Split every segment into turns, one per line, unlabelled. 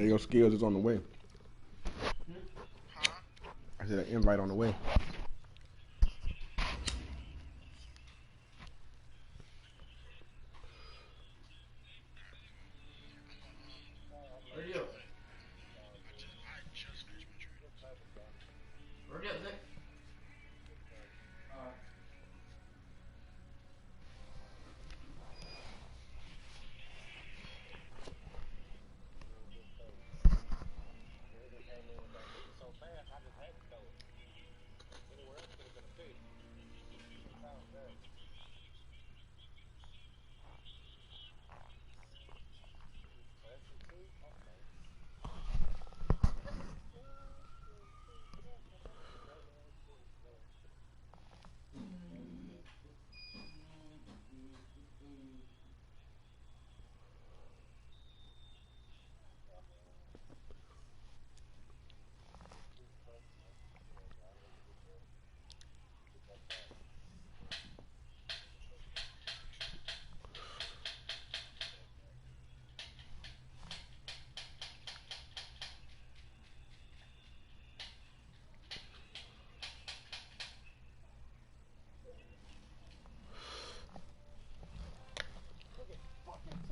And your skills is on the way. I said an invite on the way.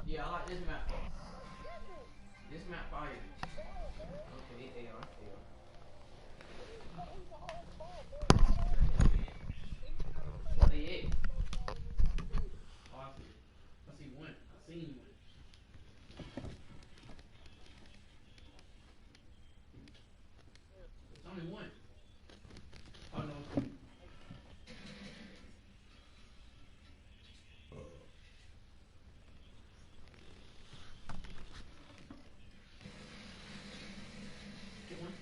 Yeah, I like this map. This map fire. Okay, AR. What they at? Oh, I see one. I seen one. It's only one. Oh no. Get one.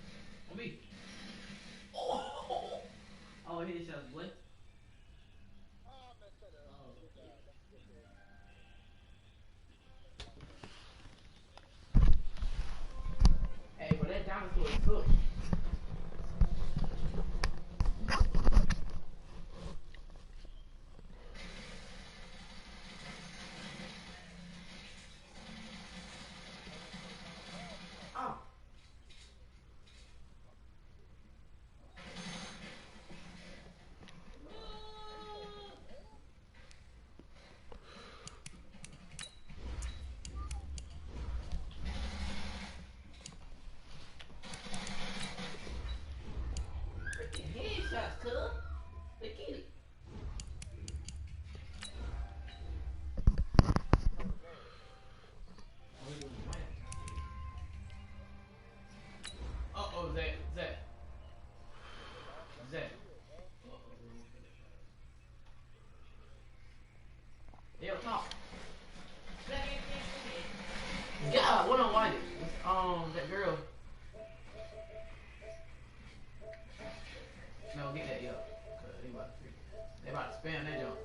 On me. Oh, his shots, boy. Hey, but that dinosaur is cooked. Oh. Headshots, cuz. They get it. Uh-oh, Zach. They up top. God, what on white? That girl. No, get that, yo. They about to spam that jump.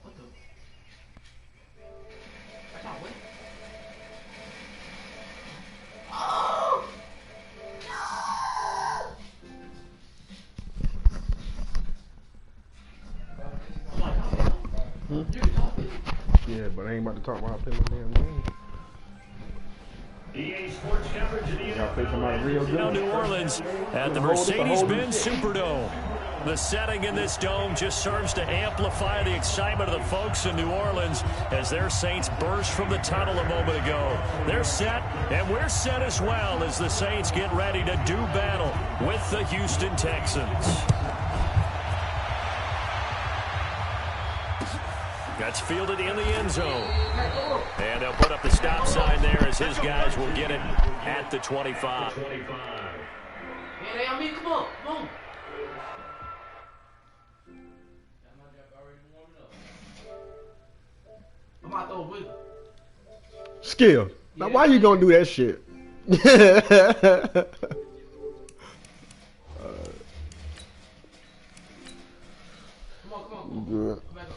What the? Watch out, what? Oh! No!
Yeah, but I ain't about to talk while I play my damn game.
EA Sports coverage of the NFL.
Now New Orleans at the Mercedes-Benz Superdome. The setting in this dome just serves to amplify the excitement of the folks in New Orleans as their Saints burst from the tunnel a moment ago. They're set, and we're set as well as the Saints get ready to do battle with the Houston Texans. That's fielded in the end zone. And they'll put up the stop sign there as his guys will get it at the 25.
Hey, I mean, come on. I'm about to throw a wiggle.
Skill. Now, why you gonna do that shit?
Come on.
Good.
Come back up.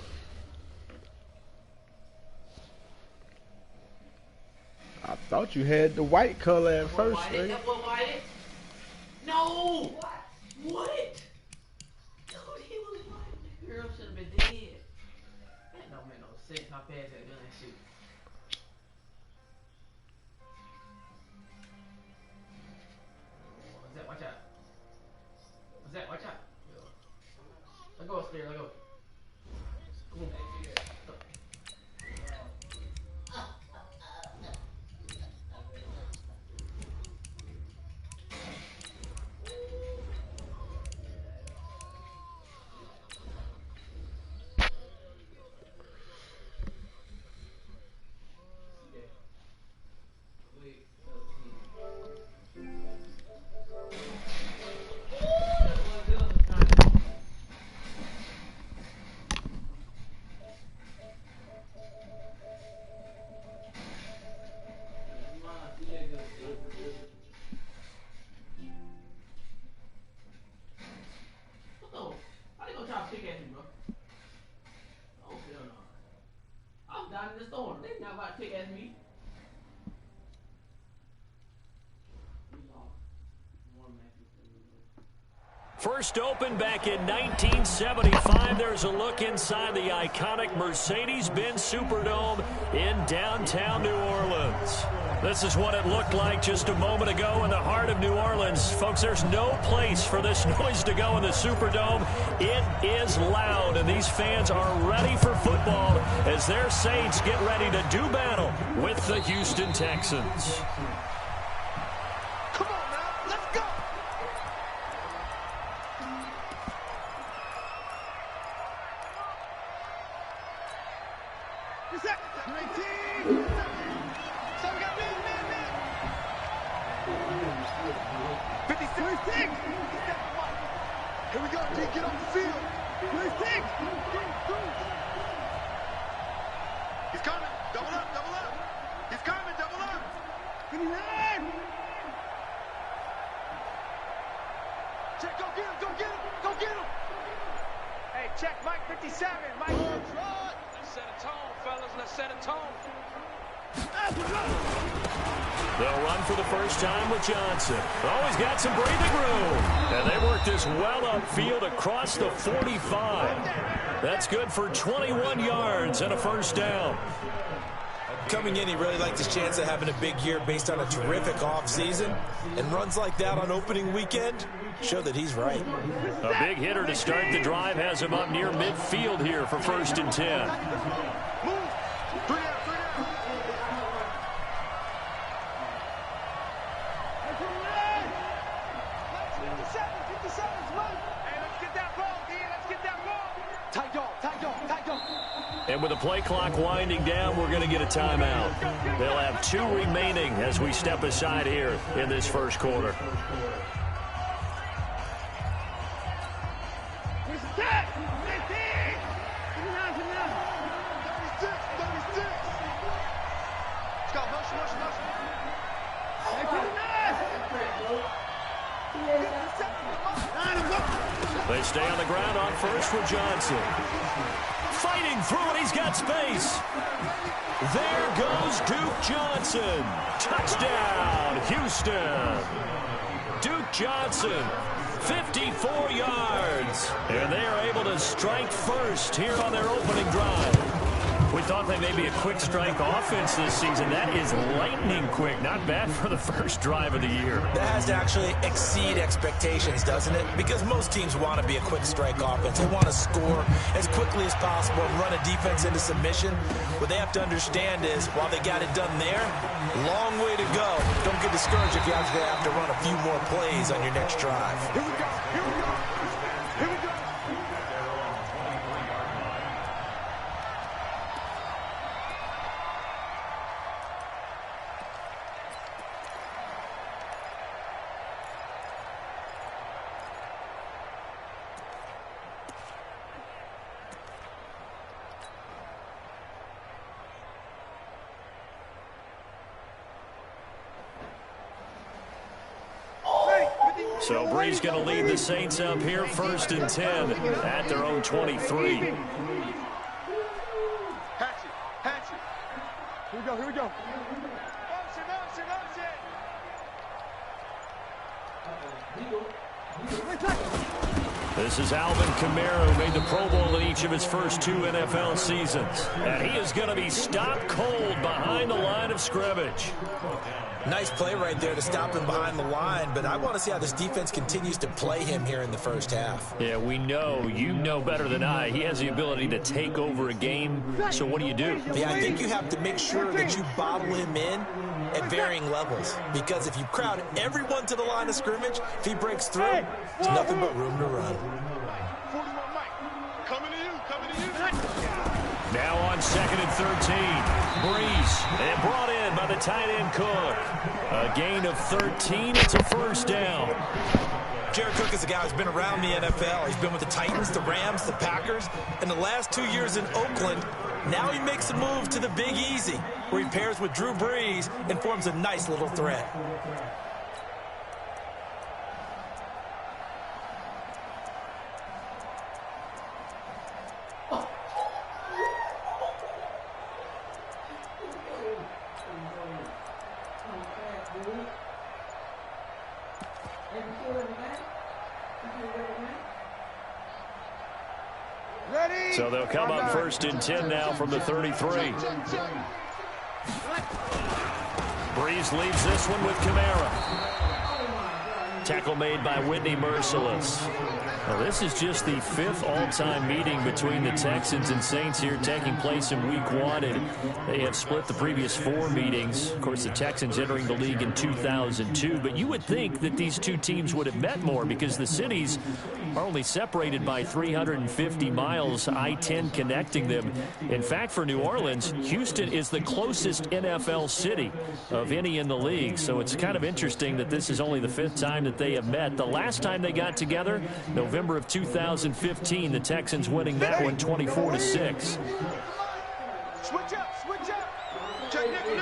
I thought you had the white color at first.
That was white. No! What? Dude, he was white. The girl should have been dead. That don't make no sense. How pass that gun and shoot. What's that? Watch out. What's that? Watch out. Let go, Spear. Let go. Come on.
First opened back in 1975. There's a look inside the iconic Mercedes-Benz Superdome in downtown New Orleans. This is what it looked like just a moment ago in the heart of New Orleans. Folks, there's no place for this noise to go in the Superdome. It is loud, and these fans are ready for football as their Saints get ready to do battle with the Houston Texans.
Come on now, let's go! Here we go, D, get off the field. He's coming, double up. He's coming, double up. Give me that. Check, go get him. Hey, check, Mike 57, Mike. Let's set a tone, fellas, let's set a tone.
They'll run for the first time with Johnson. Oh, he's got some breathing room. And they work this well upfield across the 45. That's good for 21 yards and a first down.
Coming in, he really liked his chance of having a big year based on a terrific offseason. And runs like that on opening weekend show that he's right.
A big hitter to start the drive has him up near midfield here for 1st and 10. And with the play clock winding down, we're going to get a timeout. They'll have 2 remaining as we step aside here in this first quarter. They stay on the ground on first with Johnson. Fighting through it, he's got space. There goes Duke Johnson. Touchdown, Houston. Duke Johnson, 54 yards. And they are able to strike first here on their opening drive. We thought they may be a quick strike offense this season. That is lightning quick. Not bad for the first drive of the year.
That has to actually exceed expectations, doesn't it? Because most teams want to be a quick strike offense. They want to score as quickly as possible and run a defense into submission. What they have to understand is, while they got it done there, long way to go. Don't get discouraged if you actually have to run a few more plays on your next drive.
Here we go.
So Bree's going to lead the Saints up here 1st and 10 at their own 23.
Hatchet. Here we go. Motion.
This is Alvin Kamara, who made the Pro Bowl in each of his first 2 NFL seasons. And he is going to be stopped cold behind the line of scrimmage.
Nice play right there to stop him behind the line, but I want to see how this defense continues to play him here in the first half.
Yeah, we know, you know better than I, he has the ability to take over a game. So what do you do?
Yeah, I think you have to make sure that you bottle him in at varying levels, because if you crowd everyone to the line of scrimmage, if he breaks through, there's nothing but room to run.
41 Mike. Coming to you.
Now on 2nd and 13. Breeze, and brought in by the tight end Cook. A gain of 13. It's a first down.
Jared Cook is a guy who's been around the NFL. He's been with the Titans, the Rams, the Packers, and the last 2 years in Oakland. Now he makes a move to the Big Easy, where he pairs with Drew Brees and forms a nice little threat.
So they'll come up 1st and 10 now from the 33. Breeze leaves this one with Kamara. Tackle made by Whitney Merciless. Now, this is just the 5th all-time meeting between the Texans and Saints here, taking place in Week 1, and they have split the previous 4 meetings. Of course, the Texans entering the league in 2002, but you would think that these two teams would have met more because the cities are only separated by 350 miles, I-10 connecting them. In fact, for New Orleans, Houston is the closest NFL city of any in the league, so it's kind of interesting that this is only the 5th time that they have met. The last time they got together, November of 2015, the Texans winning that one 24-6.
Switch up. Check nickel.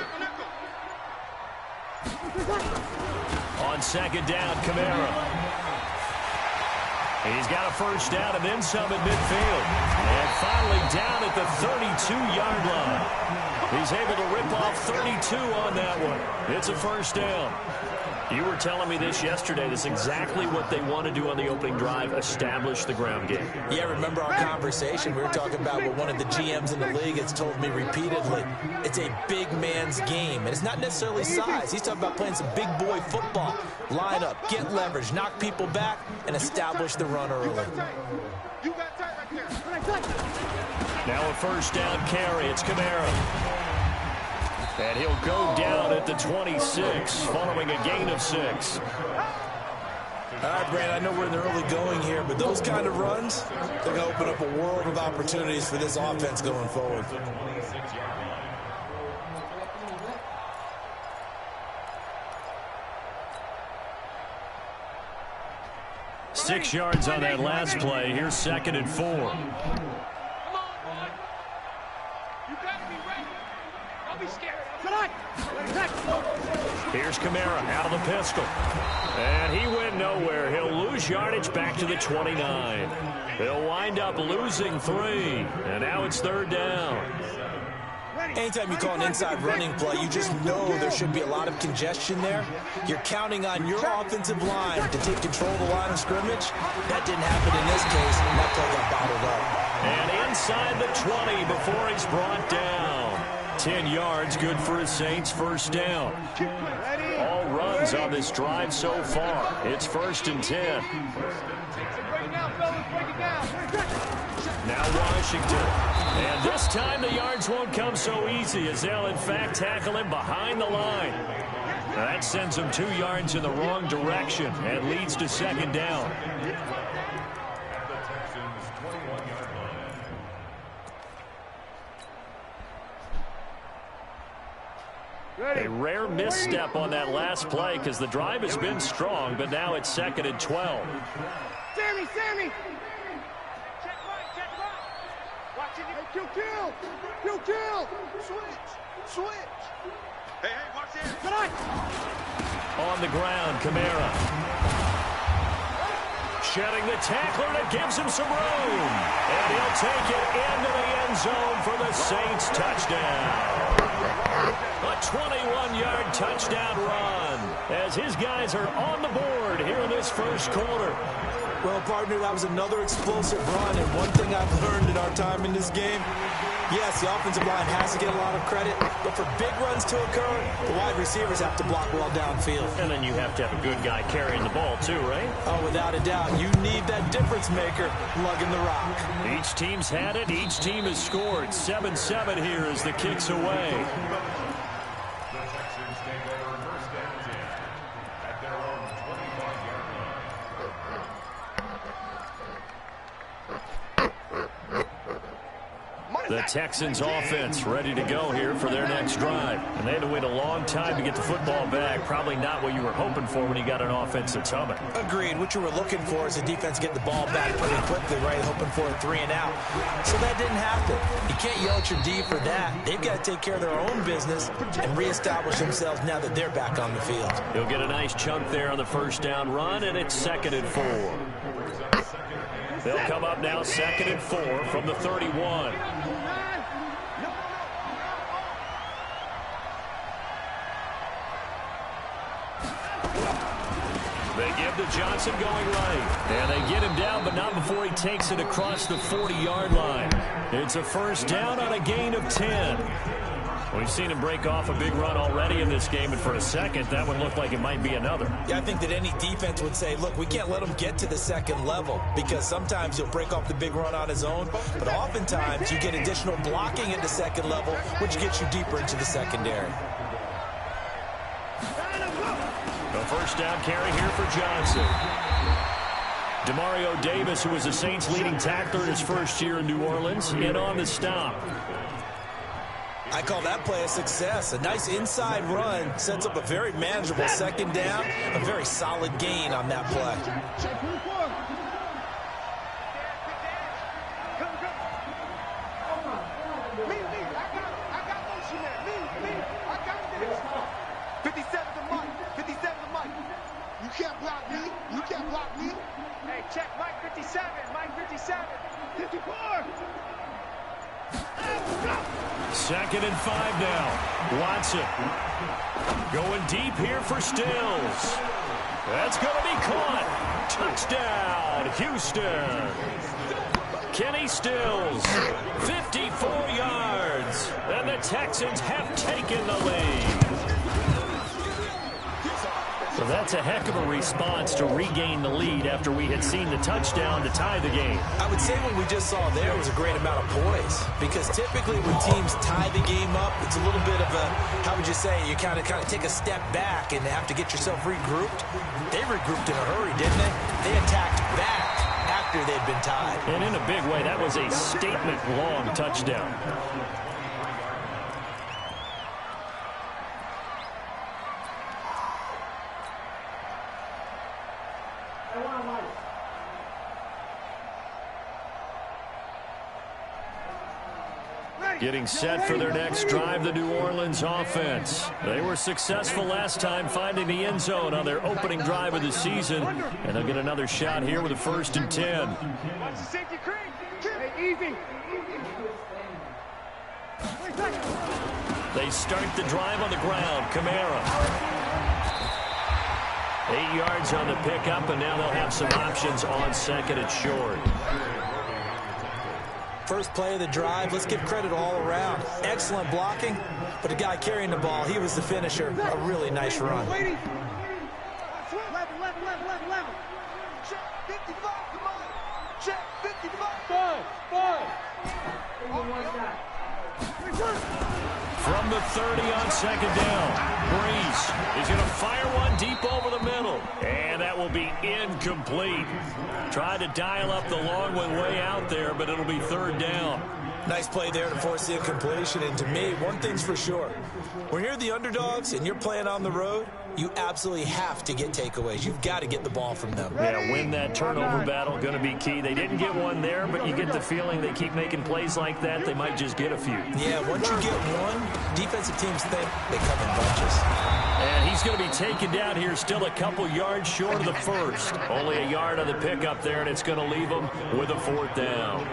On 2nd down, Kamara. He's got a first down and then some at midfield. And finally down at the 32-yard line. He's able to rip off 32 on that one. It's a first down. You were telling me this yesterday. This is exactly what they want to do on the opening drive, establish the ground game.
Yeah, remember our conversation? We were talking about what one of the GMs in the league has told me repeatedly. It's a big man's game, and it's not necessarily size. He's talking about playing some big boy football. Line up, get leverage, knock people back, and establish the run early.
You got tight right there.
Now a first down carry. It's Kamara. And he'll go down at the 26, following a gain of 6.
All right, Brandon, I know we're in the early going here, but those kind of runs, they're going to open up a world of opportunities for this offense going forward.
Six yards on that last play. Here's 2nd and 4.
Come on, boy. You got to be ready. Don't be scared.
Here's Kamara out of the pistol. And he went nowhere. He'll lose yardage back to the 29. He'll wind up losing 3. And now it's 3rd down.
Anytime you call an inside running play, you just know there should be a lot of congestion there. You're counting on your offensive line to take control of the line of scrimmage. That didn't happen in this case, and that play got bottled up.
And inside the 20 before he's brought down. 10 yards, good for his Saints, first down. All runs on this drive so far. It's 1st and 10. Now Washington. And this time the yards won't come so easy as they'll in fact tackle him behind the line. Now that sends him 2 yards in the wrong direction and leads to 2nd down. A rare misstep on that last play because the drive has been strong, but now it's 2nd and 12.
Sammy! Check right. Watching it. Kill. Switch. Hey, watch this. Good night.
On the ground, Kamara. Shedding the tackler, and it gives him some room. And he'll take it into the end zone for the Saints touchdown. A 21-yard touchdown run as as his guys are on the board here in this first quarter.
Well, partner, that was another explosive run, and one thing I've learned in our time in this game, yes, the offensive line has to get a lot of credit, but for big runs to occur, the wide receivers have to block well downfield.
And then you have to have a good guy carrying the ball too, right?
Oh, without a doubt. You need that difference maker lugging the rock.
Each team's had it. Each team has scored. 7-7 here as the kick's away. The Texans offense ready to go here for their next drive. And they had to wait a long time to get the football back. Probably not what you were hoping for when you got an offense that's humming.
Agreed. What you were looking for is the defense get the ball back pretty quickly, right? Hoping for a 3 and out. So that didn't happen. You can't yell at your D for that. They've got to take care of their own business and reestablish themselves now that they're back on the field.
He'll get a nice chunk there on the first down run, and it's 2nd and 4. They'll come up now 2nd and 4 from the 31. They give to Johnson going right. And they get him down, but not before he takes it across the 40-yard line. It's a first down on a gain of 10. We've seen him break off a big run already in this game, and for a second, that one looked like it might be another.
Yeah, I think that any defense would say, look, we can't let him get to the second level because sometimes he'll break off the big run on his own, but oftentimes you get additional blocking at the second level, which gets you deeper into the secondary.
A first down carry here for Johnson. Demario Davis, who was the Saints' leading tackler in his first year in New Orleans, in on the stop.
I call that play a success. A nice inside run sets up a very manageable second down, a very solid gain on that play.
Check Mike 57, Mike 57. 54.
2nd and 5 now. Watson going deep here for Stills. That's going to be caught. Touchdown, Houston. Kenny Stills, 54 yards. And the Texans have taken the lead. So that's a heck of a response to regain the lead after we had seen the touchdown to tie the game.
I would say what we just saw there was a great amount of poise, because typically when teams tie the game up, it's a little bit of a, how would you say, you kind of take a step back and have to get yourself regrouped. They regrouped in a hurry, didn't they? They attacked back after they'd been tied.
And in a big way, that was a statement-long touchdown. Getting set for their next drive, the New Orleans offense. They were successful last time finding the end zone on their opening drive of the season, and they'll get another shot here with a 1st and 10.
Watch the safety cream. Hey, easy.
They start the drive on the ground. Kamara. 8 yards on the pickup, and now they'll have some options on 2nd and short.
First play of the drive, let's give credit all around. Excellent blocking, but the guy carrying the ball, he was the finisher. A really nice run.
Level. Check 55, come on. Check 55. Five.
From the 30 on 2nd down, Breeze is going to fire one deep over the middle, and that will be incomplete. Tried to dial up the long one way out there, but it'll be 3rd down.
Nice play there to force the incompletion, and to me, one thing's for sure. When you're the underdogs and you're playing on the road, you absolutely have to get takeaways. You've got to get the ball from them.
Yeah, win that turnover battle, going to be key. They didn't get one there, but you get the feeling they keep making plays like that, they might just get a few.
Yeah, once you get one, defensive teams think they come in bunches.
And he's going to be taken down here, still a couple yards short of the first. Only a yard on the pickup there, and it's going to leave him with a 4th down.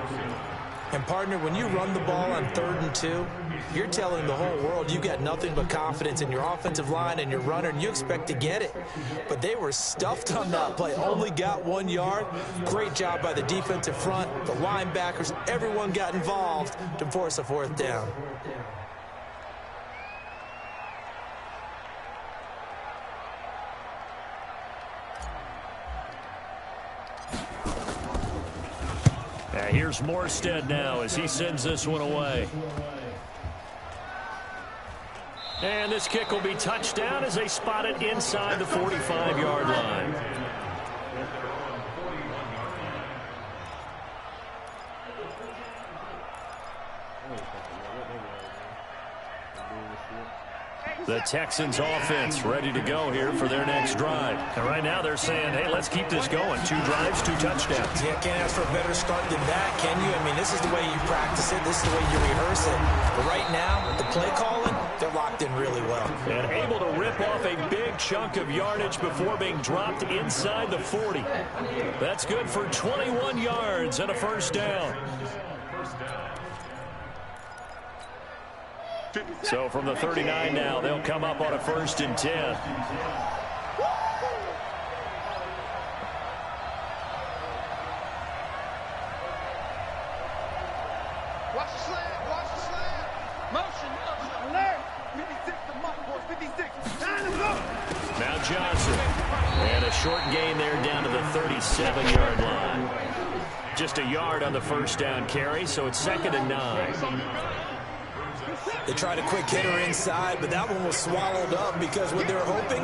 And, partner, when you run the ball on 3rd and 2, you're telling the whole world you got nothing but confidence in your offensive line and your runner, and you expect to get it. But they were stuffed on that play, only got 1 yard. Great job by the defensive front, the linebackers, everyone got involved to force a 4th down.
Here's Morstead now as he sends this one away. And this kick will be touchdown as they spot it inside the 45-yard line. The Texans offense ready to go here for their next drive. And right now they're saying, hey, let's keep this going. 2 drives, 2 touchdowns.
Yeah, can't ask for a better start than that, can you? I mean, this is the way you practice it. This is the way you rehearse it. But right now, with the play calling, they're locked in really well.
And able to rip off a big chunk of yardage before being dropped inside the 40. That's good for 21 yards and a 1st down. So from the 39 now, they'll come up on a 1st and 10.
Watch the slant, watch the slant. Motion, alert. 56 to Mike, boys, 56. Time to go.
Now Johnson. And a short gain there down to the 37-yard line. Just a yard on the 1st down carry, so it's 2nd and 9.
They tried a quick hitter inside, but that one was swallowed up because what they're hoping,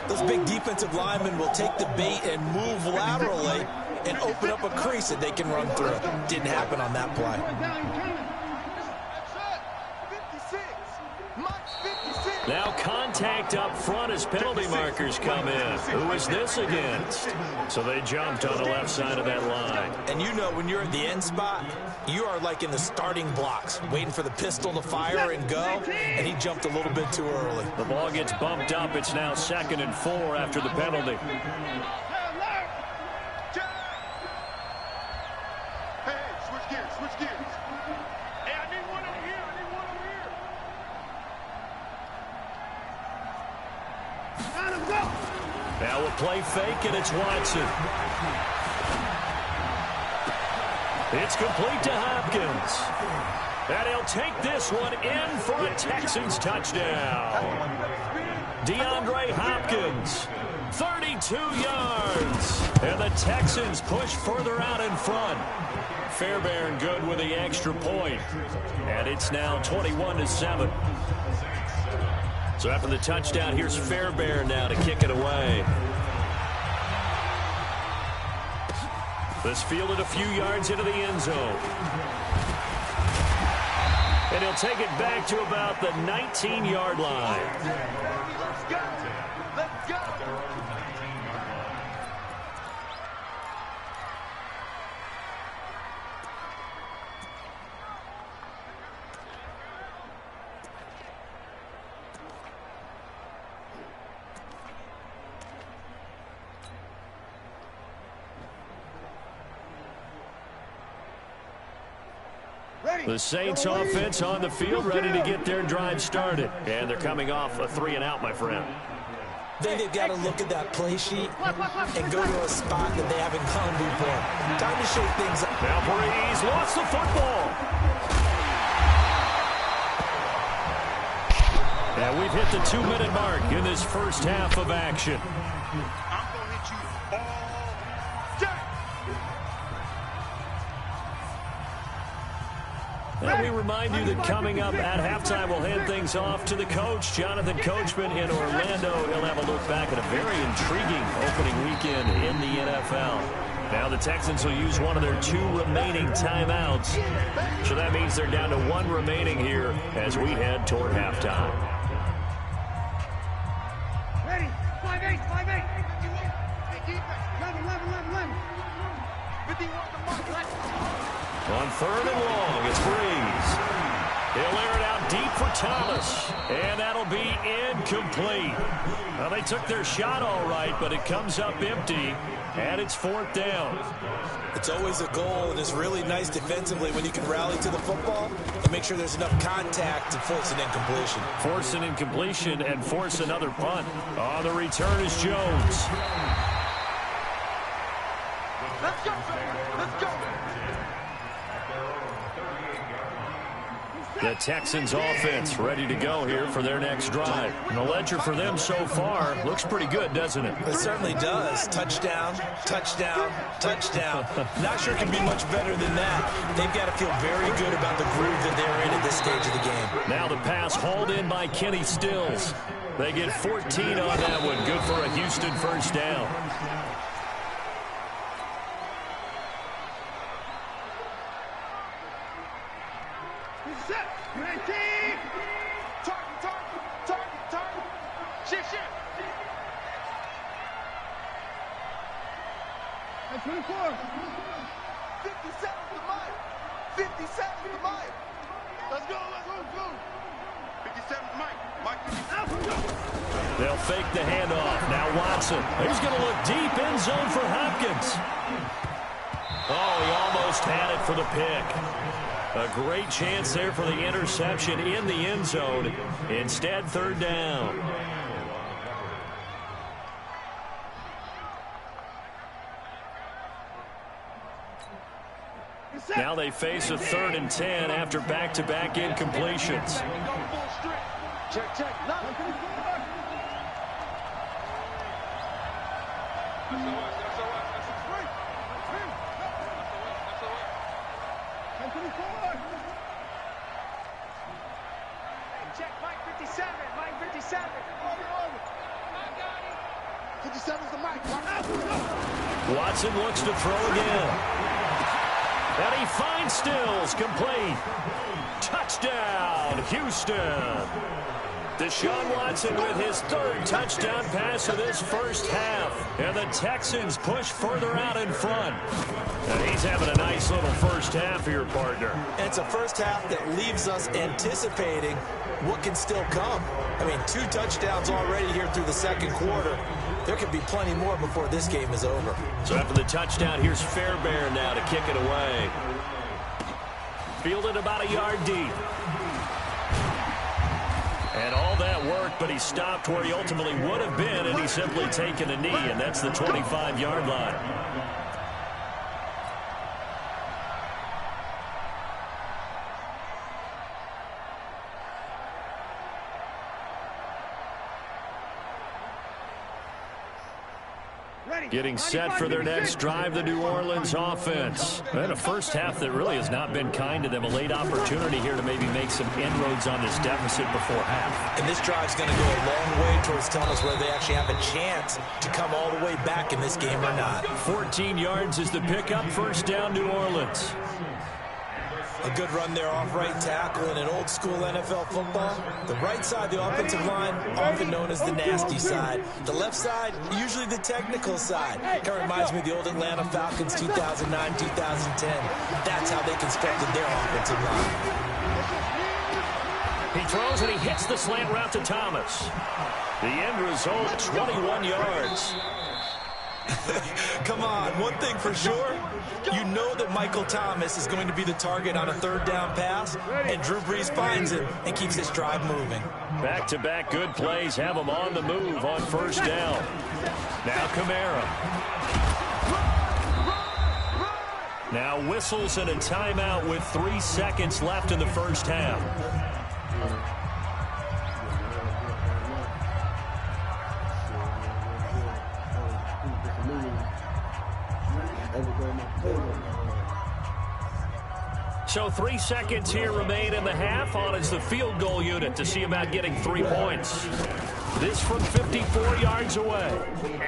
those big defensive linemen will take the bait and move laterally and open up a crease that they can run through. Didn't happen on that play.
Now contact up front as penalty markers come in. Who is this against? So they jumped on the left side of that line.
And you know when you're at the end spot, you are like in the starting blocks, waiting for the pistol to fire and go, and he jumped a little bit too early.
The ball gets bumped up. It's now 2nd and 4 after the penalty.
Hey, switch gears, switch gears. Hey, I need one over here, I need one over here. Let him go.
Now a play fake, and it's Watson. It's complete to Hopkins. And he'll take this one in for a Texans touchdown. DeAndre Hopkins, 32 yards. And the Texans push further out in front. Fairbairn good with the extra point. And it's now 21-7. So after the touchdown, here's Fairbairn now to kick it away. This fielded a few yards into the end zone. And he'll take it back to about the 19-yard line.
Let's go. Let's go.
The Saints offense on the field, ready to get their drive started. And they're coming off a 3-and-out, my friend.
I think they've got to look at that play sheet and go to a spot that they haven't gone before. Time to shake things up.
Now Breeze lost the football. And we've hit the 2-minute mark in this first half of action.
I'm going to hit you all day.
And we remind you that coming up at halftime, we'll hand things off to the coach, Jonathan Coachman in Orlando. He'll have a look back at a very intriguing opening weekend in the NFL. Now the Texans will use one of their 2 remaining timeouts. So that means they're down to 1 remaining here as we head toward halftime.
Ready? 5-8, 5-8. 11. 51 to Mark.
On 3rd and long, it's Breeze. He'll air it out deep for Thomas, and that'll be incomplete. Well, they took their shot all right, but it comes up empty, and it's 4th down.
It's always a goal, and it's really nice defensively when you can rally to the football and make sure there's enough contact to force an incompletion.
Force an incompletion and force another punt. On the return is Jones.
Let's go, let's go.
The Texans offense ready to go here for their next drive. And the ledger for them so far looks pretty good, doesn't it?
It certainly does. Touchdown, touchdown, touchdown. Not sure it can be much better than that. They've got to feel very good about the groove that they're in at this stage of the game.
Now the pass hauled in by Kenny Stills. They get 14 on that one. Good for a Houston first down. They'll fake the handoff. Now Watson. He's going to look deep end zone for Hopkins. Oh, he almost had it for the pick. A great chance there for the interception in the end zone. Instead, 3rd down. Now they face a 3rd and 10 after back-to-back incompletions.
Check, check. Check, Mike 57, Mike 57. 57's the Mike.
Watson looks to throw again. And he finds Stills, complete. Touchdown, Houston. Deshaun Watson with his 3rd touchdown pass of this first half. And the Texans push further out in front. And he's having a nice little first half here, partner.
And it's a first half that leaves us anticipating what can still come. I mean, 2 touchdowns already here through the 2nd quarter. There could be plenty more before this game is over.
So after the touchdown, here's Fairbairn now to kick it away. Fielded about a yard deep. And all that worked, but he stopped where he ultimately would have been, and he's simply taken a knee, and that's the 25-yard line. Getting set for their next drive, the New Orleans offense. And a first half that really has not been kind to them. A late opportunity here to maybe make some inroads on this deficit before half.
And this drive's going to go a long way towards telling us whether they actually have a chance to come all the way back in this game or not.
14 yards is the pickup. First down, New Orleans.
A good run there off right tackle in an old school NFL football. The right side, the offensive line, often known as the nasty side. The left side, usually the technical side. Kind of reminds me of the old Atlanta Falcons 2009, 2010. That's how they constructed their offensive line.
He throws and he hits the slant route to Thomas. The end result, 21 yards.
Come on, one thing for sure, you know that Michael Thomas is going to be the target on a 3rd down pass, and Drew Brees finds it and keeps this drive moving.
Back-to-back good plays have him on the move on first down. Now Kamara. Now whistles and a timeout with 3 seconds left in the first half. So 3 seconds here remain in the half. On is the field goal unit to see about getting 3 points. This from 54 yards away.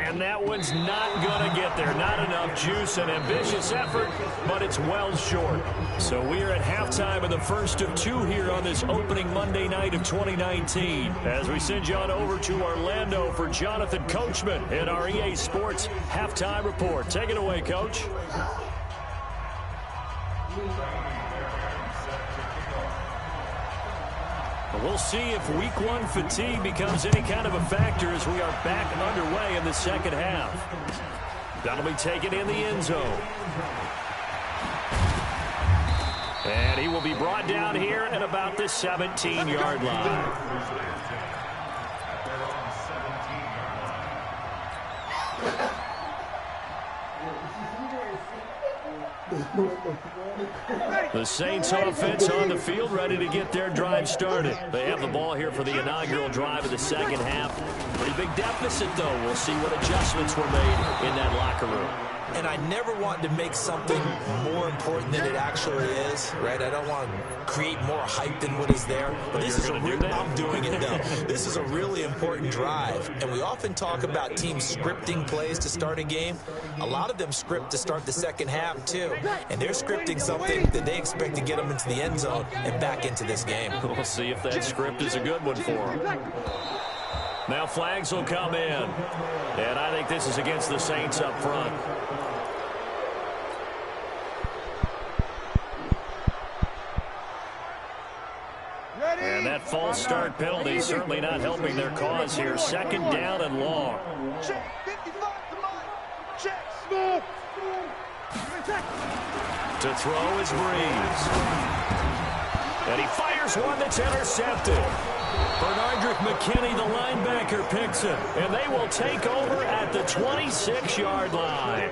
And that one's not going to get there. Not enough juice, an ambitious effort, but it's well short. So we're at halftime of the first of 2 here on this opening Monday night of 2019. As we send you on over to Orlando for Jonathan Coachman in our EA Sports Halftime Report. Take it away, Coach. We'll see if week one fatigue becomes any kind of a factor as we are back underway in the second half. That'll be taken in the end zone. And he will be brought down here at about the 17-yard line. The Saints offense on the field, ready to get their drive started. They have the ball here for the inaugural drive of the second half. Pretty big deficit, though. We'll see what adjustments were made in that locker room.
And I never want to make something more important than it actually is, right? I don't want to create more hype than what is there. But this is I'm doing it, though. This is a really important drive. And we often talk about teams scripting plays to start a game. A lot of them script to start the second half, too. And they're scripting something that they expect to get them into the end zone and back into this game.
We'll see if that script is a good one for them. Now flags will come in. And I think this is against the Saints up front. And that false start penalty certainly not helping their cause here. Second down and long. To throw is Breeze. And he fires one that's intercepted. Bernardrick McKinney, the linebacker, picks it. And they will take over at the 26-yard line.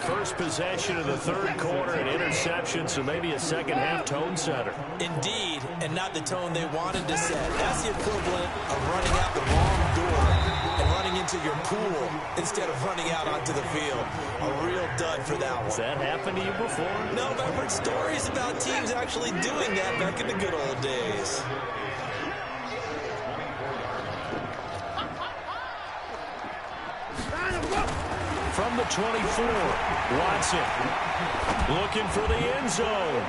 First possession of the third quarter, an interception, so maybe a second-half tone setter.
Indeed, and not the tone they wanted to set. That's the equivalent of running out the wrong door and running into your pool instead of running out onto the field. A real dud for that one.
Has that happened to you before?
No, but I've heard stories about teams actually doing that back in the good old days.
From the 24, Watson looking for the end zone.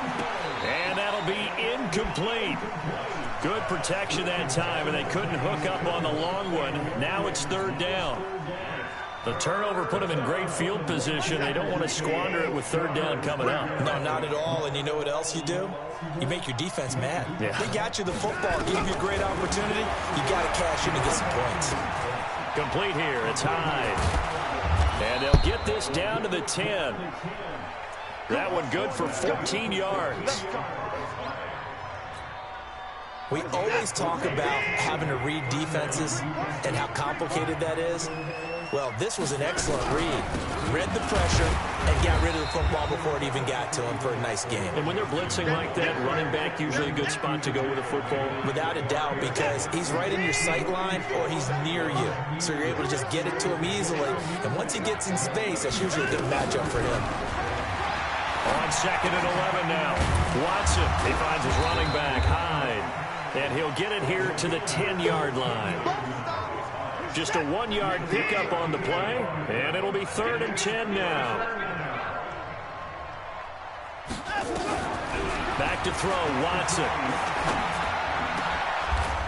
And that'll be incomplete. Good protection that time, and they couldn't hook up on the long one. Now it's third down. The turnover put them in great field position. They don't want to squander it with third down coming up.
No, not at all. And you know what else you do? You make your defense mad.
Yeah.
They got you the football, gave you a great opportunity. You got to cash in and get some points.
Complete here. It's Hyde. And they'll get this down to the 10. That one good for 14 yards.
We always talk about having to read defenses and how complicated that is. Well, this was an excellent read. Read the pressure and got rid of the football before it even got to him for a nice game.
And when they're blitzing like that, running back usually a good spot to go with the football.
Without a doubt, because he's right in your sight line or he's near you. So you're able to just get it to him easily. And once he gets in space, that's usually a good matchup for him.
On second and 11 now. Watson, he finds his running back, Hyde. And he'll get it here to the 10-yard line. Just a 1-yard pickup on the play, and it'll be third and 10 now. Back to throw, Watson.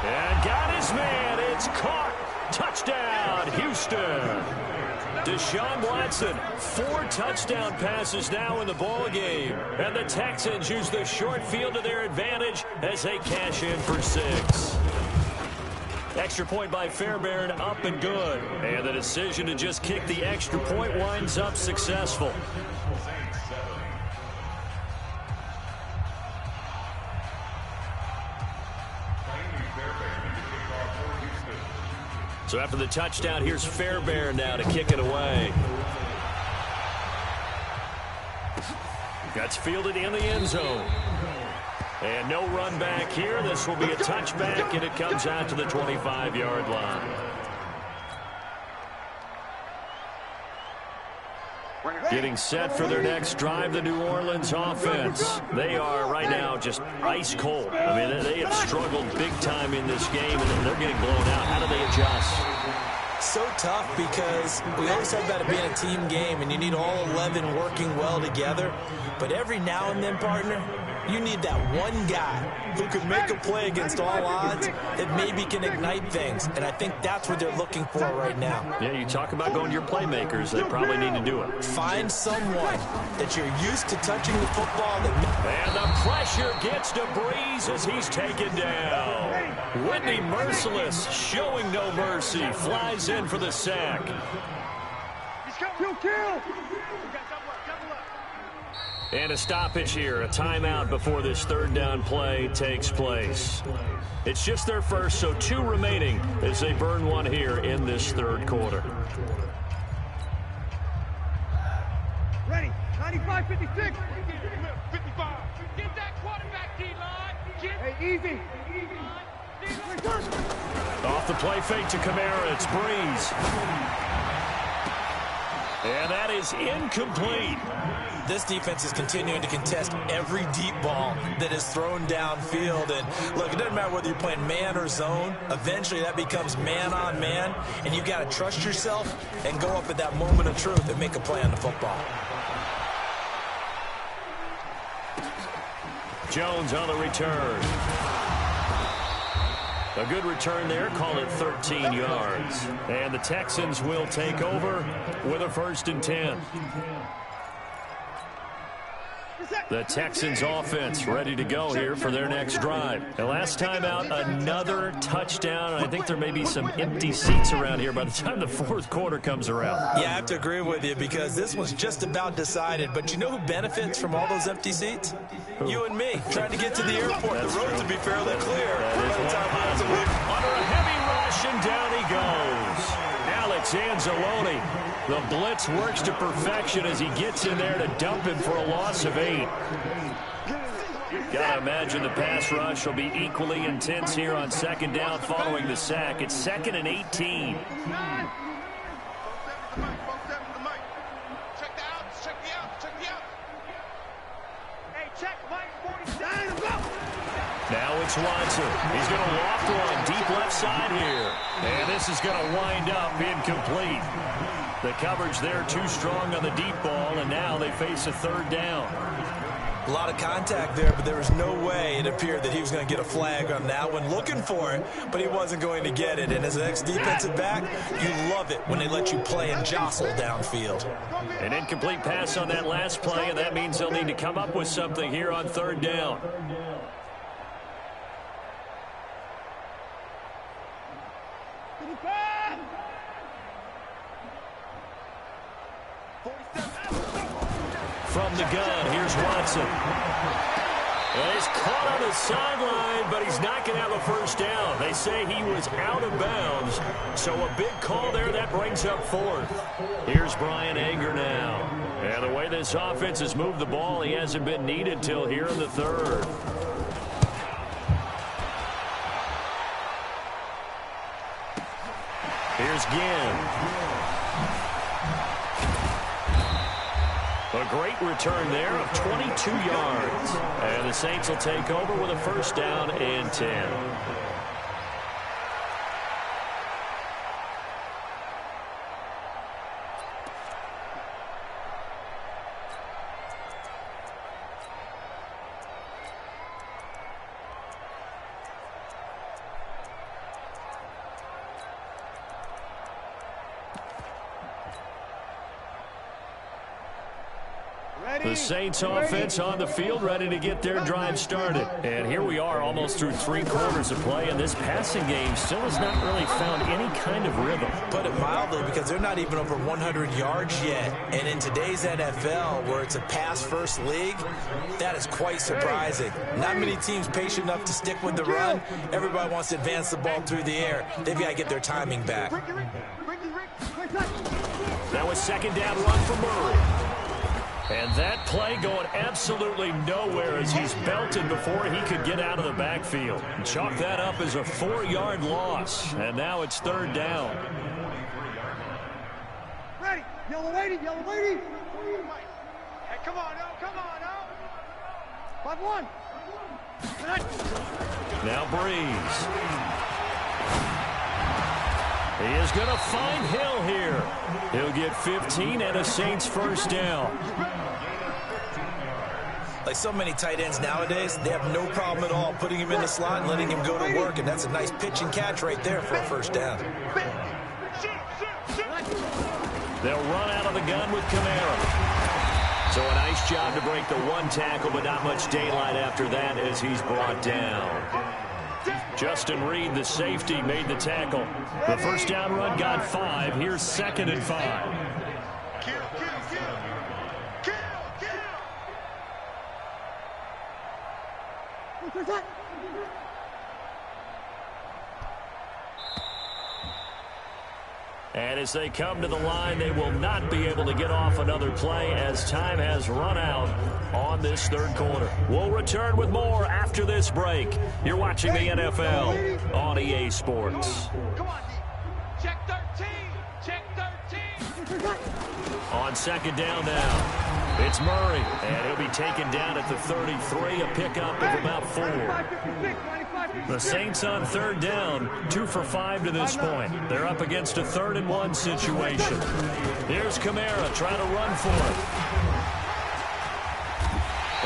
And got his man. It's caught. Touchdown, Houston. Deshaun Watson, 4 touchdown passes now in the ball game. And the Texans use the short field to their advantage as they cash in for 6. Extra point by Fairbairn, up and good. And the decision to just kick the extra point winds up successful. So after the touchdown, here's Fairbairn now to kick it away. That's fielded in the end zone. And no run back here. This will be a touchback, and it comes out to the 25-yard line. Getting set for their next drive, the New Orleans offense. They are right now just ice cold. I mean, they have struggled big time in this game, and they're getting blown out. How do they adjust?
So tough because we always talk about it being a team game, and you need all 11 working well together. But every now and then, partner, You need that one guy who can make a play against all odds that maybe can ignite things, and I think that's what they're looking for right now.
Yeah, you talk about going to your playmakers. They probably need to do it.
Find someone that you're used to touching the football.
And the pressure gets to Breeze as he's taken down. Whitney Merciless, showing no mercy, flies in for the sack. And a stoppage here, a timeout before this third down play takes place. It's just their first, so 2 remaining as they burn one here in this third quarter.
Ready, 95, 56. 55. Get that quarterback, D-line. Hey, easy.
Off the play fake to Kamara, it's Breeze. And that is incomplete.
This defense is continuing to contest every deep ball that is thrown downfield. And look, it doesn't matter whether you're playing man or zone. Eventually that becomes man on man. And you've got to trust yourself and go up at that moment of truth and make a play on the football.
Jones on the return. A good return there, call it 13 yards. And the Texans will take over with a 1st and 10. The Texans offense ready to go here for their next drive. And last time out, another touchdown. And I think there may be some empty seats around here by the time the 4th quarter comes around.
Yeah, I have to agree with you because this was just about decided. But you know who benefits from all those empty seats? Who? You and me, trying to get to the airport.
That's
the roads
true.
will be fairly clear.
Under a heavy rush, and down he goes. Alex Anzalone. The blitz works to perfection as he gets in there to dump him for a loss of 8. Gotta imagine the pass rush will be equally intense here on 2nd down following the sack. It's 2nd and 18. Now it's Watson. He's going to loft one deep left side here. And this is going to wind up incomplete. The coverage there too strong on the deep ball, and now they face a 3rd down.
A lot of contact there, but there was no way it appeared that he was going to get a flag on that one. Looking for it, but he wasn't going to get it. And as an ex-defensive back, you love it when they let you play and jostle downfield.
An incomplete pass on that last play, and that means they'll need to come up with something here on 3rd down. From the gun, here's Watson. Well, he's caught on the sideline, but he's not going to have a 1st down. They say he was out of bounds, so a big call there. That brings up 4th. Here's Brian Anger now. And the way this offense has moved the ball, he hasn't been needed till here in the 3rd. Here's Ginn. A great return there of 22 yards. And the Saints will take over with a 1st down and 10. The Saints offense on the field, ready to get their drive started. And here we are almost through 3 quarters of play, and this passing game still has not really found any kind of rhythm.
Put it mildly, because they're not even over 100 yards yet. And in today's NFL, where it's a pass-first league, that is quite surprising. Not many teams patient enough to stick with the run. Everybody wants to advance the ball through the air. They've got to get their timing back.
That was 2nd down run for Murray. And that play going absolutely nowhere as he's belted before he could get out of the backfield. Chalk that up as a 4-yard loss. And now it's 3rd down.
Ready. Yellow lady. Yellow lady. Hey, come on, no. Come on, no. 5-1.
Now Breeze. He is going to find Hill here. He'll get 15 and a Saints 1st down.
Like like so many tight ends nowadays, they have no problem at all putting him in the slot and letting him go to work, and that's a nice pitch and catch right there for a first down.
They'll run out of the gun with Kamara. So a nice job to break the one tackle, but not much daylight after that as he's brought down. Justin Reed, the safety, made the tackle. The first down run got 5. Here's 2nd and 5. And as they come to the line, they will not be able to get off another play as time has run out on this third quarter. We'll return with more after this break. You're watching the NFL on EA Sports.
Come on, check 13. Check 13.
On 2nd down now. It's Murray, and he'll be taken down at the 33, a pickup of about 4. The Saints on 3rd down, 2 for 5 to this point. They're up against a 3rd and 1 situation. Here's Kamara trying to run for it.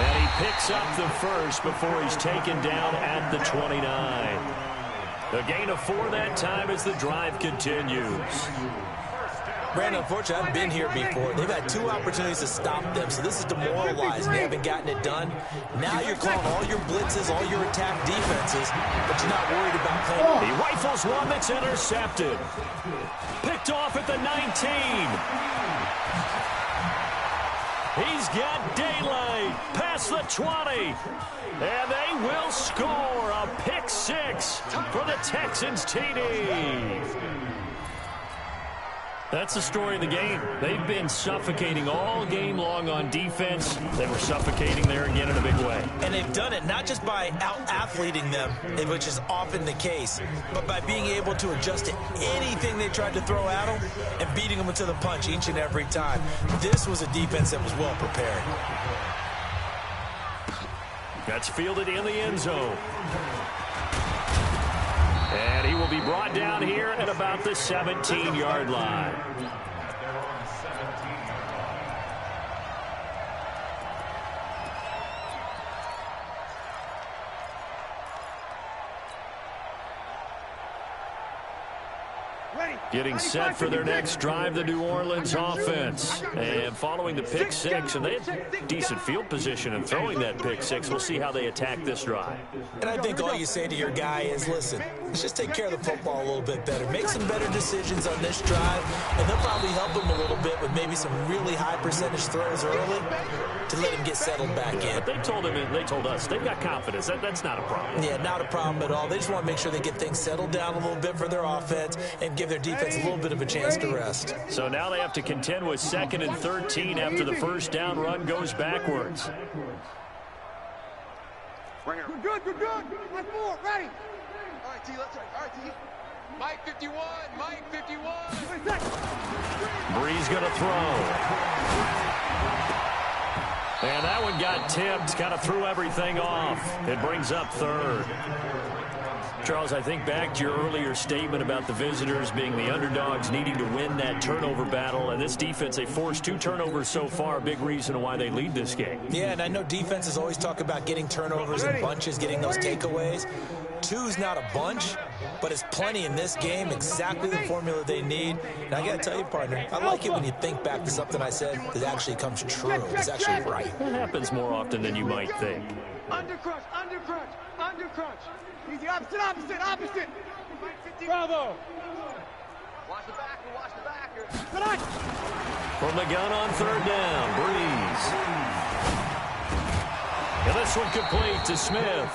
And he picks up the first before he's taken down at the 29. A gain of 4 that time as the drive continues.
Brandon, unfortunately, I've been here before. They've had 2 opportunities to stop them, so this is demoralizing. They haven't gotten it done. Now you're calling all your blitzes, all your attack defenses, but you're not worried about playing.
He rifles one that's intercepted. Picked off at the 19. He's got daylight past the 20. And they will score a pick 6 for the Texans TD. That's the story of the game. They've been suffocating all game long on defense. They were suffocating there again in a big way.
And they've done it not just by out-athleting them, which is often the case, but by being able to adjust to anything they tried to throw at them and beating them to the punch each and every time. This was a defense that was well prepared.
That's fielded in the end zone. And he will be brought down here at about the 17-yard line. Getting set for their next drive, the New Orleans offense. And following the pick 6, and they had decent field position in throwing that pick 6. We'll see how they attack this drive.
And I think all you say to your guy is, listen, let's just take care of the football a little bit better. Make some better decisions on this drive, and they'll probably help him a little bit with maybe some really high percentage throws early to let him get settled back in.
But they told him, and they told us, they've got confidence. That's not a problem.
Yeah, not a problem at all. They just want to make sure they get things settled down a little bit for their offense and give their defense a little bit of a chance to rest.
So now they have to contend with 2nd and 13 after the first down run goes backwards.
We're good, we're good. Let's move, ready. All right, T, let's go. All right, T. Mike 51, Mike 51.
Bree's going to throw. And that one got tipped, kind of threw everything off. It brings up 3rd. Charles, I think back to your earlier statement about the visitors being the underdogs, needing to win that turnover battle. And this defense, they forced 2 turnovers so far, a big reason why they lead this game.
Yeah, and I know defenses always talk about getting turnovers in bunches, getting those takeaways. 2's not a bunch, but it's plenty in this game, exactly the formula they need. And I got to tell you, partner, I like it when you think back to something I said that actually comes true. It's actually right.
That happens more often than you might think.
Undercrunch, undercrunch, undercrunch. Easy, opposite, opposite, opposite. Bravo. Watch the backer, watch the backer.
From the gun on 3rd down, Breeze. And this one complete to Smith.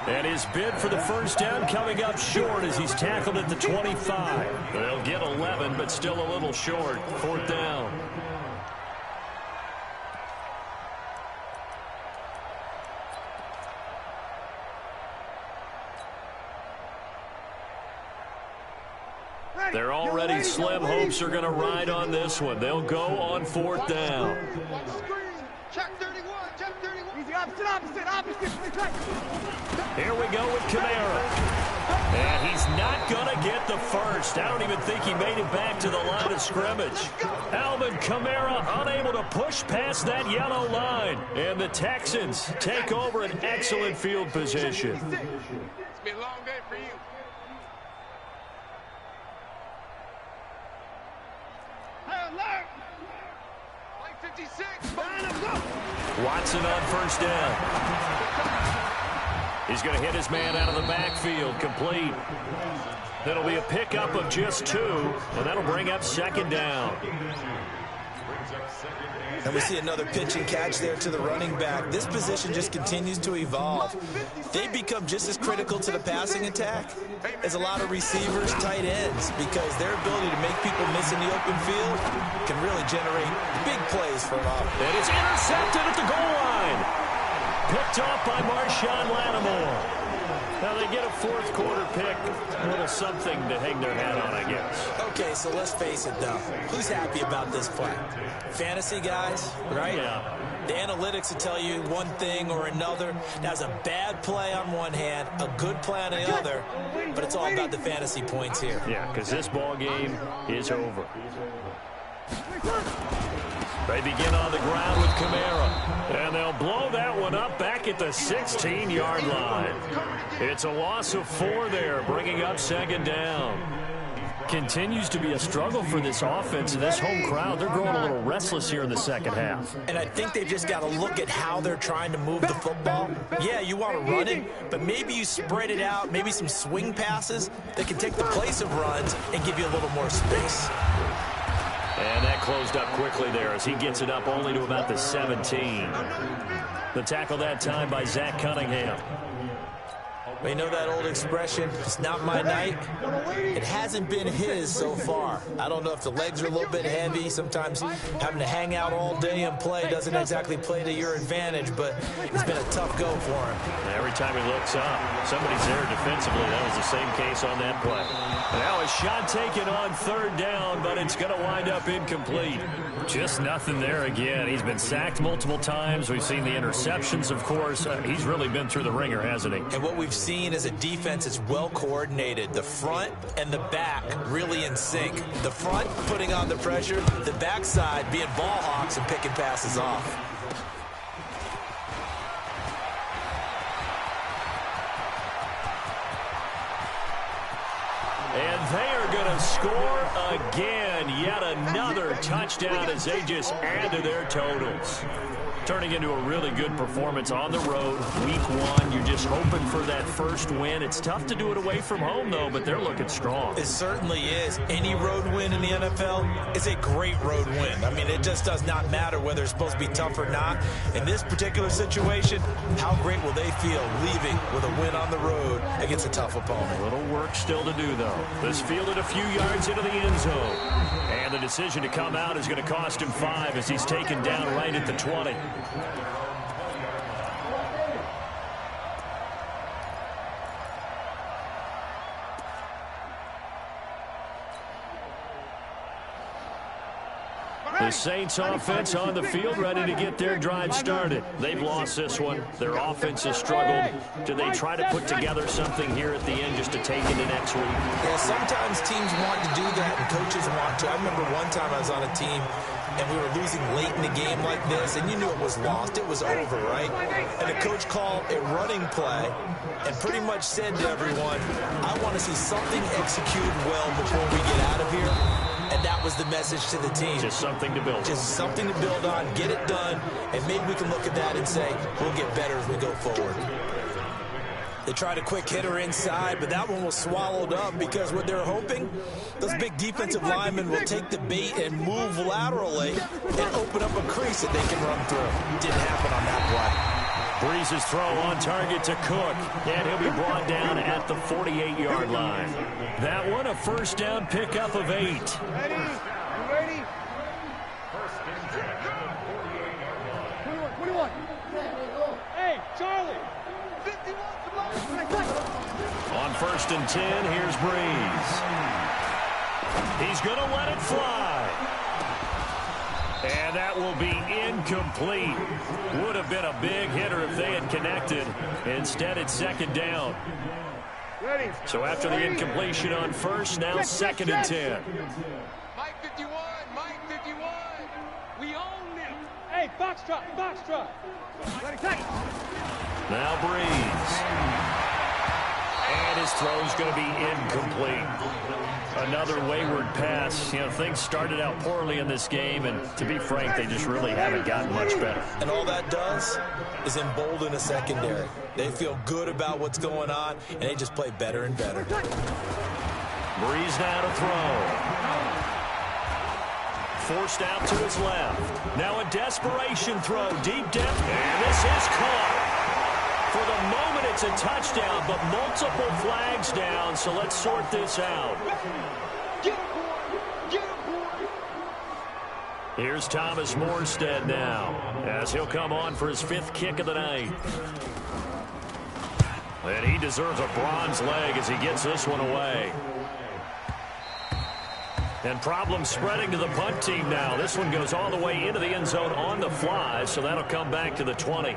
And his bid for the first down coming up short as he's tackled at the 25. They'll get 11, but still a little short. 4th down. They're already slim. Hopes are going to ride on this one. They'll go on 4th down.
Check 31, check 31. Easy, opposite, opposite, opposite.
Here we go with Kamara. And he's not going to get the first. I don't even think he made it back to the line of scrimmage. Alvin Kamara unable to push past that yellow line. And the Texans take over an excellent field position.
It's been a long day for you. Hey, alert! Play 56.
Watson on first down. He's going to hit his man out of the backfield, complete. That'll be a pickup of just 2, and that'll bring up second down.
And we see another pitch and catch there to the running back. This position just continues to evolve. They become just as critical to the passing attack as a lot of receivers, tight ends, because their ability to make people miss in the open field can really generate big plays for an offense.
And it's intercepted at the goal line. Picked off by Marshawn Lattimore. Now they get a fourth quarter pick. A little something to hang their hat on, I guess.
Okay, so let's face it, though. Who's happy about this play? Fantasy guys, right?
Yeah.
The analytics will tell you one thing or another. That's a bad play on one hand, a good play on the other, but it's all about the fantasy points here.
Yeah, because this ball game is over. They begin on the ground with Kamara, and they'll blow that one up back at the 16-yard line. It's a loss of 4 there, bringing up second down. Continues to be a struggle for this offense. This home crowd, they're growing a little restless here in the second half.
And I think they've just got to look at how they're trying to move the football. Yeah, you want to run it, but maybe you spread it out, maybe some swing passes that can take the place of runs and give you a little more space.
And that closed up quickly there as he gets it up only to about the 17. The tackle that time by Zach Cunningham.
We know that old expression, it's not my night. It hasn't been his so far. I don't know if the legs are a little bit heavy. Sometimes having to hang out all day and play doesn't exactly play to your advantage, but it's been a tough go for him.
Every time he looks up, somebody's there defensively. That was the same case on that play. Now a shot taken on third down, but it's going to wind up incomplete. Just nothing there again. He's been sacked multiple times. We've seen the interceptions, of course. He's really been through the ringer, hasn't he?
And what we've seen is a defense that's well coordinated. The front and the back really in sync. The front putting on the pressure, the backside being ball hawks and picking passes off.
And they are going to score again. Yet another touchdown as they just add to their totals. Turning into a really good performance on the road. Week 1, you're just hoping for that first win. It's tough to do it away from home, though, but they're looking strong.
It certainly is. Any road win in the NFL is a great road win. I mean, it just does not matter whether it's supposed to be tough or not. In this particular situation, how great will they feel leaving with a win on the road against a tough opponent?
A little work still to do, though. This fielded a few yards into the end zone. And the decision to come out is going to cost him 5 as he's taken down right at the 20. The Saints offense on the field, ready to get their drive started. They've lost this one. Their offense has struggled. Do they try to put together something here at the end just to take into next week?
Yeah, sometimes teams want to do that and coaches want to. I remember one time I was on a team and we were losing late in the game like this, and you knew it was lost. It was over, right? And the coach called a running play and pretty much said to everyone, I want to see something executed well before we get out of here. And that was the message to the team.
Just something to build on.
Just something to build on, get it done, and maybe we can look at that and say, we'll get better as we go forward. They tried a quick hitter inside, but that one was swallowed up because what they're hoping, those big defensive linemen will take the bait and move laterally and open up a crease that they can run through. Didn't happen on that play.
Breeze's throw on target to Cook, and he'll be brought down at the 48-yard line. That one, a first down pickup of 8.
Ready? You ready? 21. Hey, Charlie. 51.
On first and 10, here's Breeze. He's going to let it fly. And that will be incomplete. Would have been a big hitter if they had connected. Instead, it's second down. So after the incompletion on first, now 2nd and 10.
Mike 51, Mike 51. We own them.
Hey, Foxtrot, Foxtrot.
Now Breeze. And his throw's going to be incomplete. Another wayward pass. You know, things started out poorly in this game, and to be frank, they just really haven't gotten much better.
And all that does is embolden a secondary. They feel good about what's going on, and they just play better and better.
Breeze now to throw. Forced out to his left. Now a desperation throw, deep depth, and this is caught. For the moment, it's a touchdown, but multiple flags down, so let's sort this out.
Get him, boy. Get him, boy.
Here's Thomas Morstead now, as he'll come on for his 5th kick of the night. And he deserves a bronze leg as he gets this one away. And problems spreading to the punt team now. This one goes all the way into the end zone on the fly, so that'll come back to the 20.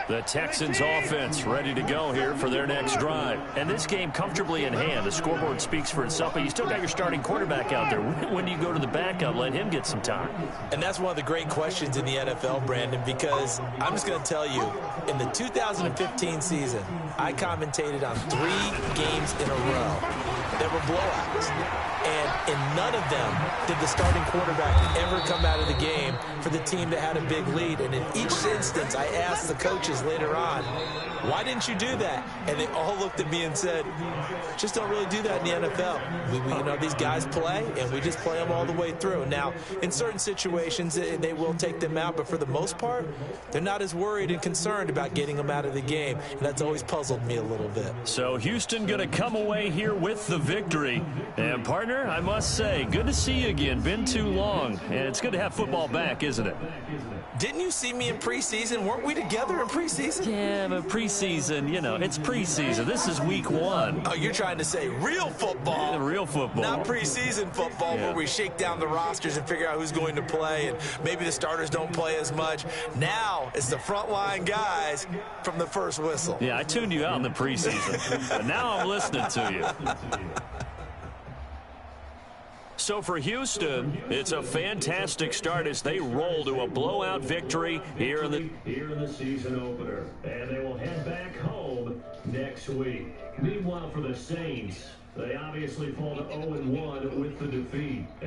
The Texans offense ready to go here for their next drive. And this game comfortably in hand. The scoreboard speaks for itself, but you still got your starting quarterback out there. When do you go to the backup? Let him get some time.
And that's one of the great questions in the NFL, Brandon, because I'm just going to tell you, in the 2015 season, I commentated on 3 games in a row that were blowouts. And in none of them did the starting quarterback ever come out of the game for the team that had a big lead. And in each instance, I asked the coaches later on, why didn't you do that? And they all looked at me and said, just don't really do that in the NFL. We you know, these guys play, and we just play them all the way through. Now, in certain situations, they will take them out, but for the most part, they're not as worried and concerned about getting them out of the game. And that's always puzzled me a little bit.
So Houston going to come away here with the victory. And partner, I must say, good to see you again. Been too long. And it's good to have football back, isn't it?
Didn't you see me in preseason? Weren't we together in preseason?
Yeah, but preseason, you know, it's preseason. This is week 1.
Oh, you're trying to say real football.
Yeah, real football.
Not preseason football where we shake down the rosters and figure out who's going to play, and maybe the starters don't play as much. Now it's the frontline guys from the first whistle.
Yeah, I tuned you out in the preseason, but now I'm listening to you. So for Houston, it's a fantastic start as they roll to a blowout victory here in the
season opener. And they will head back home next week. Meanwhile, for the Saints, they obviously fall to 0-1 with the defeat.